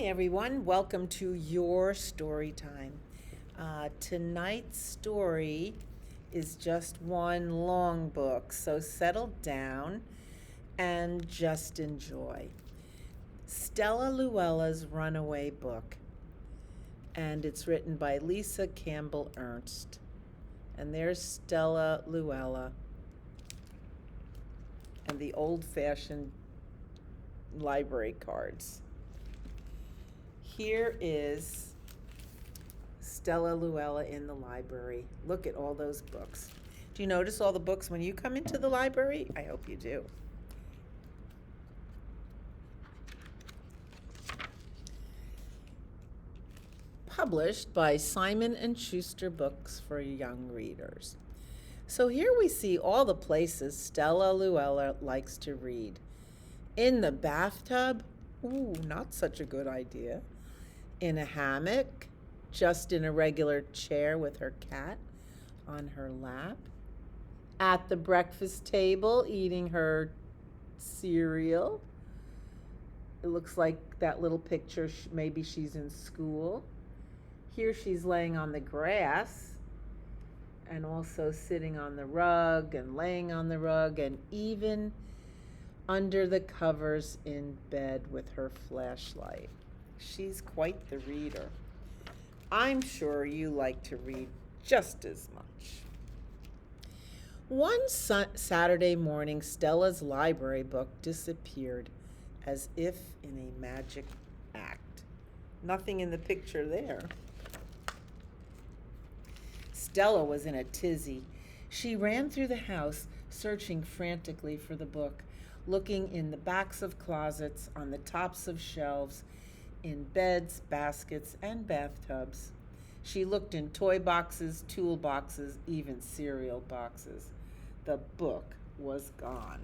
Everyone, welcome to your story time. Tonight's story is just one long book, so settle down and just enjoy. Stella Louella's Runaway book, and it's written by Lisa Campbell Ernst. And there's Stella Louella and the old-fashioned library cards. Here is Stella Louella in the library. Look at all those books. Do you notice all the books when you come into the library? I hope you do. Published by Simon & Schuster Books for Young Readers. So here we see all the places Stella Louella likes to read. In the bathtub? Ooh, not such a good idea. In a hammock, just in a regular chair with her cat on her lap. At the breakfast table, eating her cereal. It looks like that little picture, maybe she's in school. Here she's laying on the grass and also sitting on the rug and laying on the rug and even under the covers in bed with her flashlight. She's quite the reader. I'm sure you like to read just as much. One Saturday morning, Stella's library book disappeared as if in a magic act. Nothing in the picture there. Stella was in a tizzy. She ran through the house, searching frantically for the book, looking in the backs of closets, on the tops of shelves, in beds, baskets, and bathtubs. She looked in toy boxes, tool boxes, even cereal boxes. The book was gone.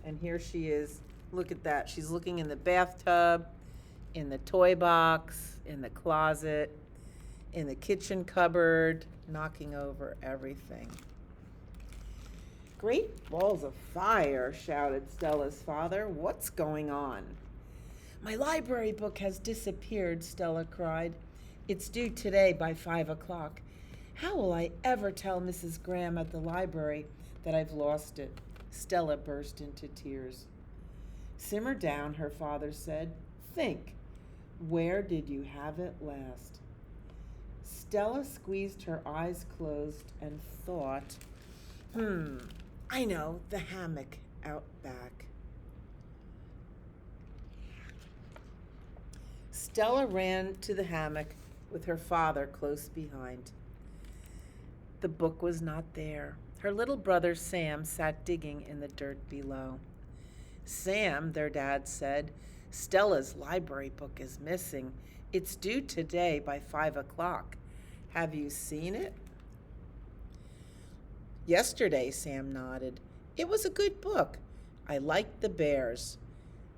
And here she is. Look at that. She's looking in the bathtub, in the toy box, in the closet, in the kitchen cupboard, knocking over everything. "Great balls of fire," shouted Stella's father. "What's going on?" "My library book has disappeared," Stella cried. "It's due today by 5 o'clock. How will I ever tell Mrs. Graham at the library that I've lost it?" Stella burst into tears. "Simmer down," her father said. "Think, where did you have it last?" Stella squeezed her eyes closed and thought, I know, the hammock out back. Stella ran to the hammock with her father close behind. The book was not there. Her little brother Sam sat digging in the dirt below. "Sam," their dad said, "Stella's library book is missing. It's due today by 5 o'clock. Have you seen it?" "Yesterday," Sam nodded. "It was a good book. I liked the bears."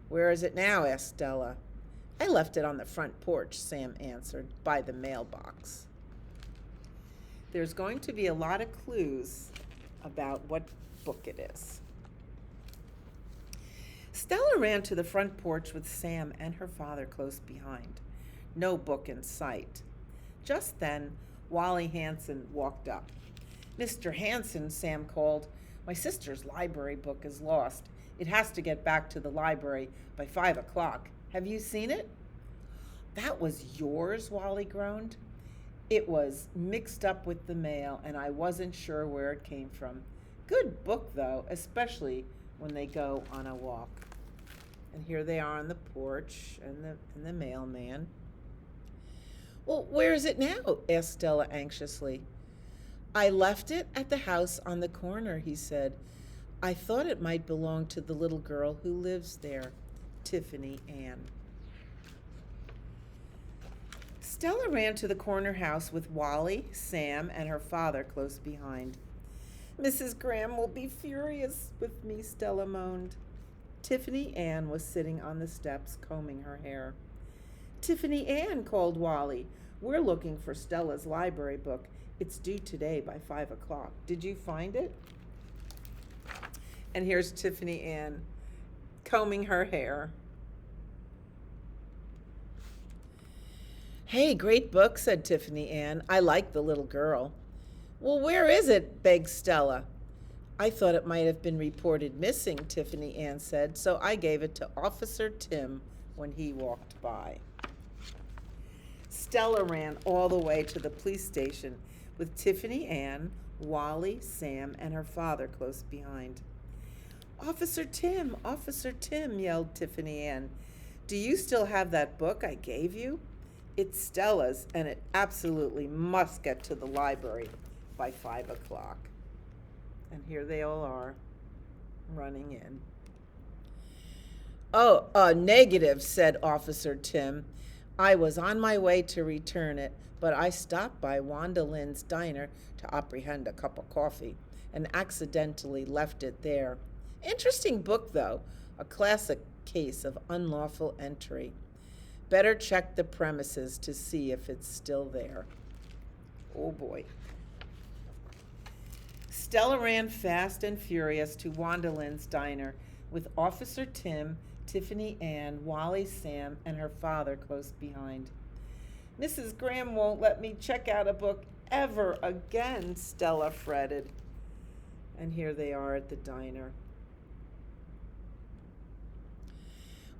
"Where is it now?" asked Stella. "I left it on the front porch," Sam answered, "by the mailbox." There's going to be a lot of clues about what book it is. Stella ran to the front porch with Sam and her father close behind. No book in sight. Just then, Wally Hansen walked up. "Mr. Hansen," Sam called, "my sister's library book is lost. It has to get back to the library by 5 o'clock. Have you seen it?" "That was yours?" Wally groaned. "It was mixed up with the mail, and I wasn't sure where it came from. Good book, though, especially when they go on a walk." And here they are on the porch and the mailman. "Well, where is it now?" asked Stella anxiously. "I left it at the house on the corner," he said. "I thought it might belong to the little girl who lives there, Tiffany Ann." Stella ran to the corner house with Wally, Sam, and her father close behind. "Mrs. Graham will be furious with me," Stella moaned. Tiffany Ann was sitting on the steps combing her hair. "Tiffany Ann," called Wally, "we're looking for Stella's library book. It's due today by 5 o'clock. Did you find it?" And here's Tiffany Ann combing her hair. Hey, great book, said Tiffany Ann. I like the little girl. Well, where is it? Begged Stella. I thought it might have been reported missing, Tiffany Ann said, so I gave it to Officer Tim when he walked by. Stella ran all the way to the police station with Tiffany Ann, Wally, Sam, and her father close behind. Officer Tim, yelled Tiffany Ann. Do you still have that book I gave you? It's Stella's, and it absolutely must get to the library by 5 o'clock. And here they all are, running in. Oh, negative, said Officer Tim. I was on my way to return it, but I stopped by Wanda Lynn's diner to apprehend a cup of coffee and accidentally left it there. Interesting book, though, a classic case of unlawful entry. Better check the premises to see if it's still there. Oh boy. Stella ran fast and furious to Wanda Lynn's diner with Officer Tim, Tiffany Ann, Wally, Sam, and her father close behind. Mrs. Graham won't let me check out a book ever again, Stella fretted. And here they are at the diner.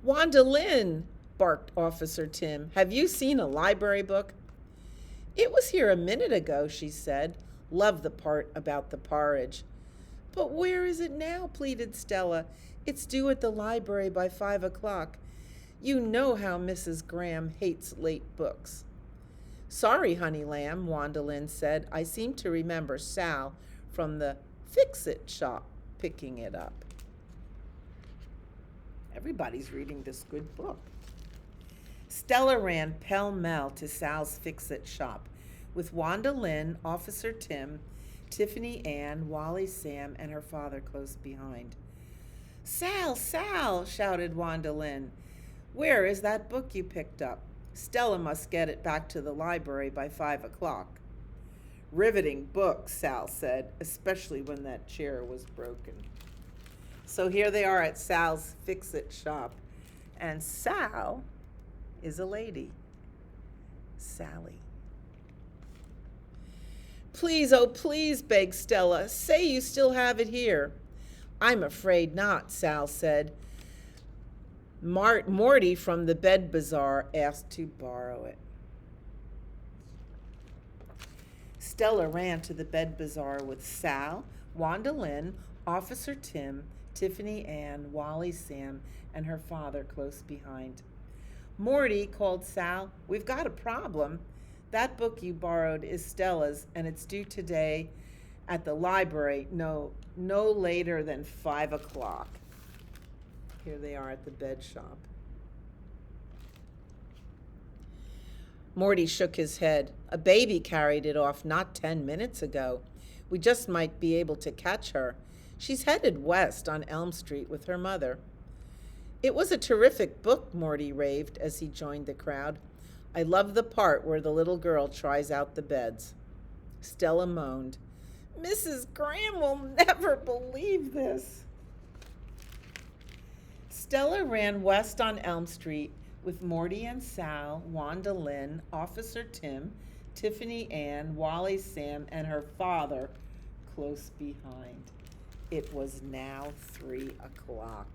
Wanda Lynn, barked Officer Tim. Have you seen a library book? It was here a minute ago, she said. Love the part about the porridge. But where is it now? Pleaded Stella. It's due at the library by 5 o'clock. You know how Mrs. Graham hates late books. Sorry, honey lamb, Wanda Lynn said. I seem to remember Sal from the Fix-It shop picking it up. Everybody's reading this good book. Stella ran pell-mell to Sal's Fix-It shop with Wanda Lynn, Officer Tim, Tiffany Ann, Wally, Sam, and her father close behind. Sal, shouted Wanda Lynn. Where is that book you picked up? Stella must get it back to the library by 5 o'clock. Riveting book, Sal said, especially when that chair was broken. So here they are at Sal's Fix-It shop, and Sal is a lady, Sally. Please, oh please, begged Stella, say you still have it here. I'm afraid not, Sal said. Morty from the Bed Bazaar asked to borrow it. Stella ran to the Bed Bazaar with Sal, Wanda Lynn, Officer Tim, Tiffany Ann, Wally, Sam, and her father close behind. Morty, called Sal, we've got a problem. That book you borrowed is Stella's, and it's due today at the library, no later than 5 o'clock. Here they are at the bed shop. Morty shook his head. A baby carried it off not 10 minutes ago. We just might be able to catch her. She's headed west on Elm Street with her mother. It was a terrific book, Morty raved as he joined the crowd. I love the part where the little girl tries out the beds. Stella moaned. Mrs. Graham will never believe this. Stella ran west on Elm Street with Morty and Sal, Wanda Lynn, Officer Tim, Tiffany Ann, Wally, Sam, and her father close behind. It was now 3 o'clock.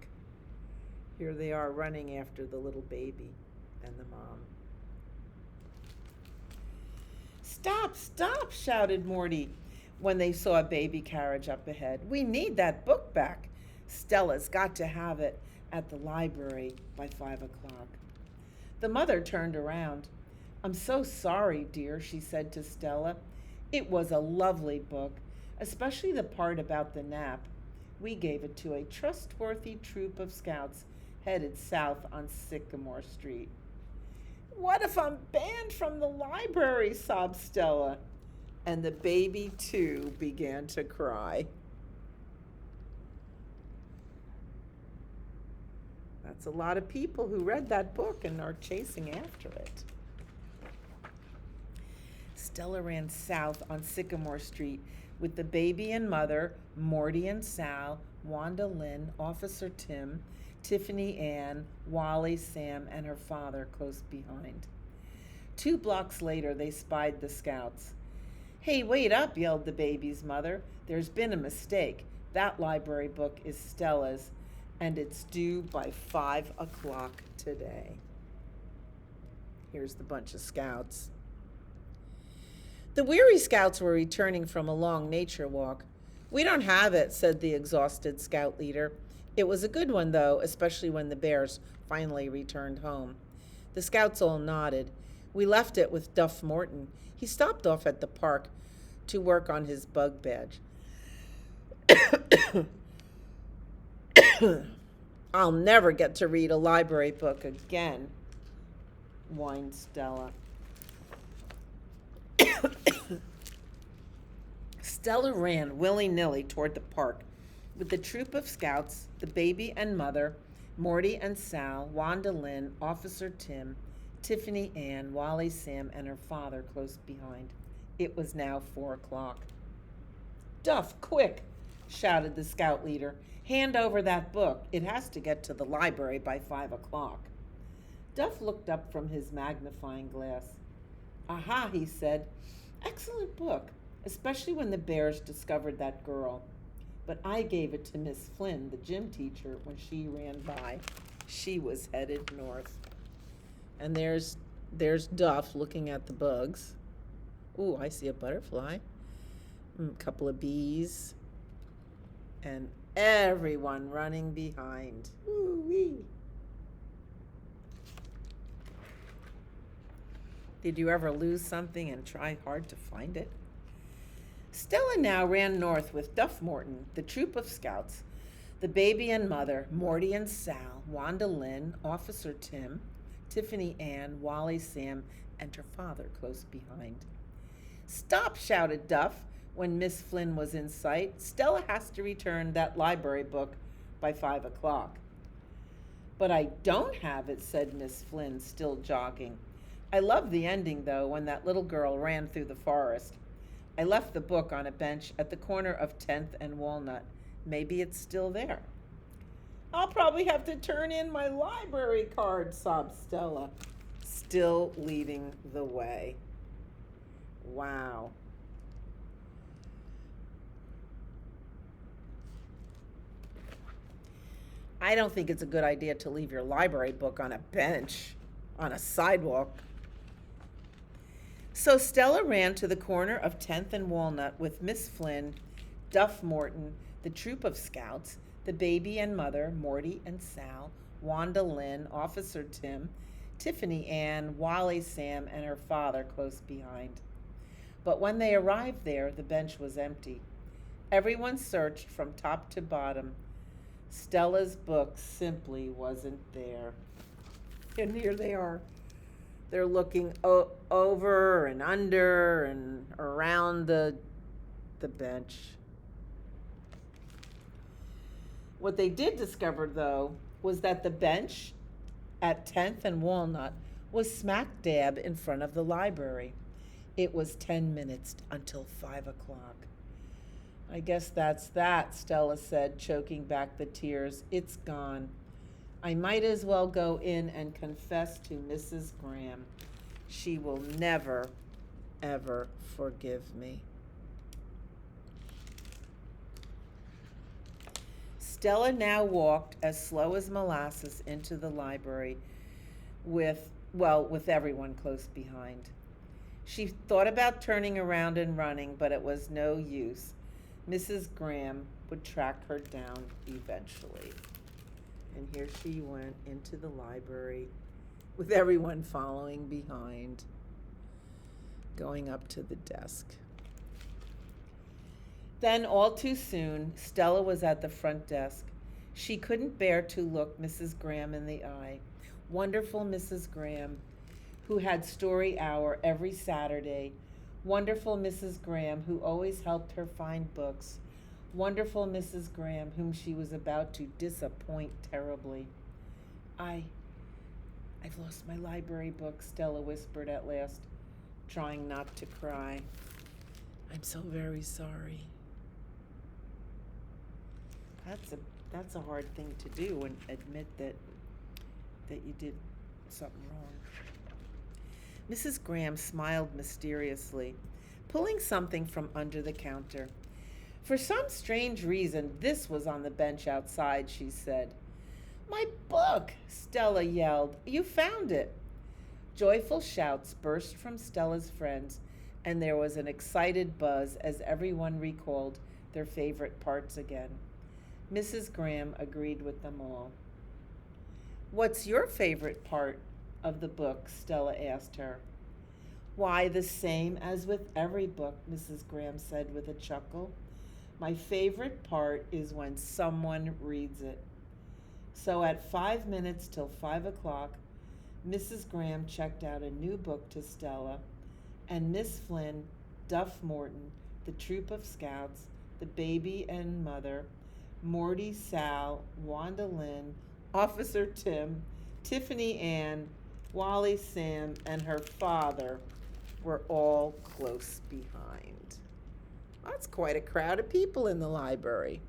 Here they are running after the little baby and the mom. Stop, shouted Morty when they saw a baby carriage up ahead. We need that book back. Stella's got to have it at the library by 5 o'clock. The mother turned around. I'm so sorry, dear, she said to Stella. It was a lovely book, especially the part about the nap. We gave it to a trustworthy troop of scouts headed south on Sycamore Street. What if I'm banned from the library, sobbed Stella. And the baby, too, began to cry. That's a lot of people who read that book and are chasing after it. Stella ran south on Sycamore Street with the baby and mother, Morty and Sal, Wanda Lynn, Officer Tim, Tiffany Ann, Wally, Sam, and her father close behind. 2 blocks later, they spied the scouts. "Hey, wait up," yelled the baby's mother. "There's been a mistake. That library book is Stella's, and it's due by 5 o'clock today." Here's the bunch of scouts. The weary scouts were returning from a long nature walk. "We don't have it," said the exhausted scout leader. It was a good one, though, especially when the bears finally returned home. The scouts all nodded. "We left it with Duff Morton. He stopped off at the park to work on his bug badge." "I'll never get to read a library book again," whined Stella. Stella ran willy-nilly toward the park with the troop of scouts, the baby and mother, Morty and Sal, Wanda Lynn, Officer Tim, Tiffany Ann, Wally Sam, and her father close behind. It was now 4 o'clock. "Duff, quick!" shouted the scout leader. "Hand over that book. It has to get to the library by 5 o'clock. Duff looked up from his magnifying glass. "Aha," he said. "Excellent book, especially when the bears discovered that girl. But I gave it to Miss Flynn, the gym teacher, when she ran by. She was headed north." And there's Duff looking at the bugs. Ooh, I see a butterfly. A couple of bees. And everyone running behind. Woo-wee. Did you ever lose something and try hard to find it? Stella now ran north with Duff Morton, the troop of scouts, the baby and mother, Morty and Sal, Wanda Lynn, Officer Tim, Tiffany Ann, Wally Sam, and her father close behind. "Stop," shouted Duff when Miss Flynn was in sight. "Stella has to return that library book by 5 o'clock. "But I don't have it," said Miss Flynn, still jogging. "I love the ending, though, when that little girl ran through the forest. I left the book on a bench at the corner of 10th and Walnut. Maybe it's still there." "I'll probably have to turn in my library card," sobbed Stella, still leading the way. Wow. I don't think it's a good idea to leave your library book on a bench, on a sidewalk. So Stella ran to the corner of 10th and Walnut with Miss Flynn, Duff Morton, the troop of scouts, the baby and mother, Morty and Sal, Wanda Lynn, Officer Tim, Tiffany Ann, Wally Sam, and her father close behind. But when they arrived there, the bench was empty. Everyone searched from top to bottom. Stella's book simply wasn't there. And here they are. They're looking over and under and around the bench. What they did discover, though, was that the bench at 10th and Walnut was smack dab in front of the library. It was 10 minutes until 5 o'clock. "I guess that's that," Stella said, choking back the tears. "It's gone. I might as well go in and confess to Mrs. Graham. She will never, ever forgive me." Stella now walked as slow as molasses into the library with everyone close behind. She thought about turning around and running, but it was no use. Mrs. Graham would track her down eventually. And here she went into the library with everyone following behind, going up to the desk. Then, all too soon, Stella was at the front desk. She couldn't bear to look Mrs. Graham in the eye. Wonderful Mrs. Graham, who had story hour every Saturday. Wonderful Mrs. Graham, who always helped her find books. Wonderful Mrs. Graham, whom she was about to disappoint terribly. I've lost my library book," Stella whispered at last, trying not to cry. "I'm so very sorry." That's a hard thing to do, and admit that you did something wrong. Mrs. Graham smiled mysteriously, pulling something from under the counter. For some strange reason, this was on the bench outside, she said. My book! Stella yelled. You found it! Joyful shouts burst from Stella's friends, and there was an excited buzz as everyone recalled their favorite parts again. Mrs. Graham agreed with them all. What's your favorite part of the book? Stella asked her. Why, the same as with every book, Mrs. Graham said with a chuckle. My favorite part is when someone reads it. So at 5 minutes till 5 o'clock, Mrs. Graham checked out a new book to Stella, and Miss Flynn, Duff Morton, the troop of scouts, the baby and mother, Morty, Sal, Wanda Lynn, Officer Tim, Tiffany Ann, Wally Sam, and her father were all close behind. That's quite a crowd of people in the library.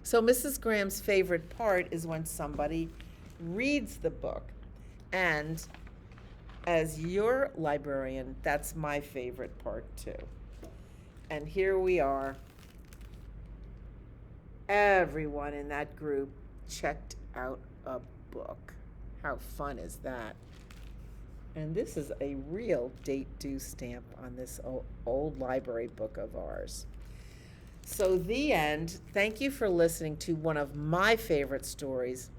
So Mrs. Graham's favorite part is when somebody reads the book. And as your librarian, that's my favorite part too. And here we are. Everyone in that group checked out a book. How fun is that? And this is a real date due stamp on this old library book of ours. So the end. Thank you for listening to one of my favorite stories,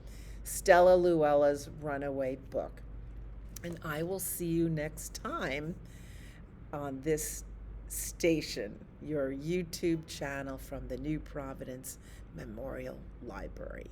Stella Louella's Runaway book. And I will see you next time on this station, your YouTube channel from the New Providence Memorial Library.